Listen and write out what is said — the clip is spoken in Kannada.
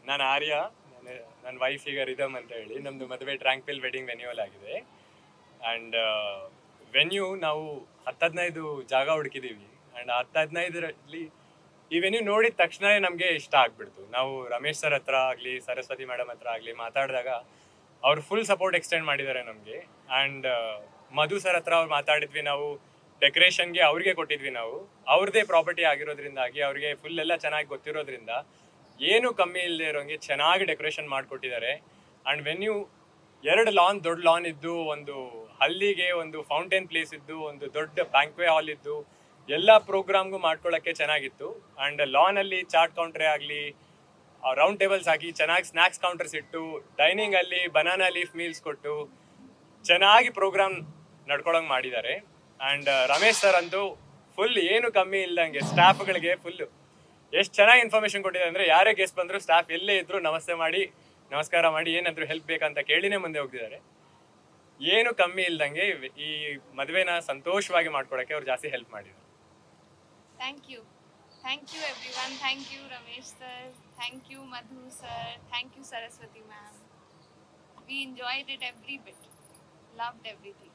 ನಾನು ಆರ್ಯ, ನನ್ನ ವೈಫ್ ಈಗ ರಿದಮ್ ಅಂತ ಹೇಳಿ. ನಮ್ಮದು ಮದುವೆ ಟ್ರ್ಯಾಂಕ್ವಿಲ್ ವೆಡ್ಡಿಂಗ್ ವೆನ್ಯೂಲ್ ಆಗಿದೆ. ಆ್ಯಂಡ್ ವೆನ್ಯೂ ನಾವು 10-15 ಜಾಗ ಹುಡುಕಿದ್ದೀವಿ. ಆ್ಯಂಡ್ 10-15ರಲ್ಲಿ ಈ ವೆನ್ಯೂ ನೋಡಿದ ತಕ್ಷಣವೇ ನಮಗೆ ಇಷ್ಟ ಆಗ್ಬಿಡ್ತು. ನಾವು ರಮೇಶ್ ಸರ್ ಹತ್ರ ಆಗಲಿ, ಸರಸ್ವತಿ ಮೇಡಮ್ ಹತ್ರ ಆಗಲಿ ಮಾತಾಡಿದಾಗ ಅವ್ರು ಫುಲ್ ಸಪೋರ್ಟ್ ಎಕ್ಸ್ಟೆಂಡ್ ಮಾಡಿದ್ದಾರೆ ನಮಗೆ. ಆ್ಯಂಡ್ ಮಧು ಸರ್ ಹತ್ರ ಅವ್ರು ಮಾತಾಡಿದ್ವಿ ನಾವು. ಡೆಕೋರೇಷನ್ಗೆ ಅವ್ರಿಗೆ ಕೊಟ್ಟಿದ್ವಿ ನಾವು. ಅವ್ರದ್ದೇ ಪ್ರಾಪರ್ಟಿ ಆಗಿರೋದ್ರಿಂದಾಗಿ ಅವ್ರಿಗೆ ಫುಲ್ ಎಲ್ಲ ಚೆನ್ನಾಗಿ ಗೊತ್ತಿರೋದ್ರಿಂದ ಏನು ಕಮ್ಮಿ ಇಲ್ಲದೆ ಇರೋಂಗೆ ಚೆನ್ನಾಗಿ ಡೆಕೋರೇಷನ್ ಮಾಡಿಕೊಟ್ಟಿದ್ದಾರೆ. ಆ್ಯಂಡ್ ವೆನ್ಯೂ 2 ಲಾನ್, ದೊಡ್ಡ ಲಾನ್ ಇದ್ದು, ಒಂದು ಹಲ್ಲಿಗೆ ಒಂದು ಫೌಂಟೇನ್ ಪ್ಲೇಸ್ ಇದ್ದು, ಒಂದು ದೊಡ್ಡ ಬ್ಯಾಂಕ್ವೆ ಹಾಲ್ ಇದ್ದು, ಎಲ್ಲ ಪ್ರೋಗ್ರಾಮ್ಗೂ ಮಾಡ್ಕೊಳ್ಳೋಕ್ಕೆ ಚೆನ್ನಾಗಿತ್ತು. ಆ್ಯಂಡ್ ಲಾನಲ್ಲಿ ಚಾಟ್ ಕೌಂಟ್ರೇ ಆಗಲಿ, ರೌಂಡ್ ಟೇಬಲ್ಸ್ ಹಾಕಿ ಚೆನ್ನಾಗಿ ಸ್ನ್ಯಾಕ್ಸ್ ಕೌಂಟರ್ಸ್ ಇಟ್ಟು, ಡೈನಿಂಗಲ್ಲಿ ಬನಾನಾ ಲೀಫ್ ಮೀಲ್ಸ್ ಕೊಟ್ಟು ಚೆನ್ನಾಗಿ ಪ್ರೋಗ್ರಾಮ್ ನಡ್ಕೊಳಂಗೆ ಮಾಡಿದ್ದಾರೆ. ಆ್ಯಂಡ್ ರಮೇಶ್ ಸರ್ ಅಂತೂ ಫುಲ್ ಏನು ಕಮ್ಮಿ ಇಲ್ದಂಗೆ ಸ್ಟಾಫ್ಗಳಿಗೆ ಫುಲ್ಲು ಎಷ್ಟು ಚೆನ್ನಾಗಿ ಇನ್ಫಾರ್ಮೇಷನ್ ಕೊಟ್ಟಿದ್ದಾರೆ ಅಂದರೆ, ಯಾರೇ ಗೆಸ್ಟ್ ಬಂದರೂ ಸ್ಟಾಫ್ ಎಲ್ಲೇ ಇದ್ದರೂ ನಮಸ್ತೆ ಮಾಡಿ, ನಮಸ್ಕಾರ ಮಾಡಿ, ಏನಾದರೂ ಹೆಲ್ಪ್ ಬೇಕಂತ ಕೇಳಿನೇ ಮುಂದೆ ಹೋಗ್ತಿದ್ದಾರೆ. ಏನು ಕಮ್ಮಿ ಇಲ್ದಂಗೆ ಈ ಮದುವೆನ ಸಂತೋಷವಾಗಿ ಮಾಡ್ಕೊಡೋಕ್ಕೆ ಅವ್ರು ಜಾಸ್ತಿ ಹೆಲ್ಪ್ ಮಾಡಿದ್ದಾರೆ. Thank you. Thank you everyone. Thank you Ramesh sir. Thank you Madhu sir. Thank you Saraswati ma'am. We enjoyed it every bit. Loved everything.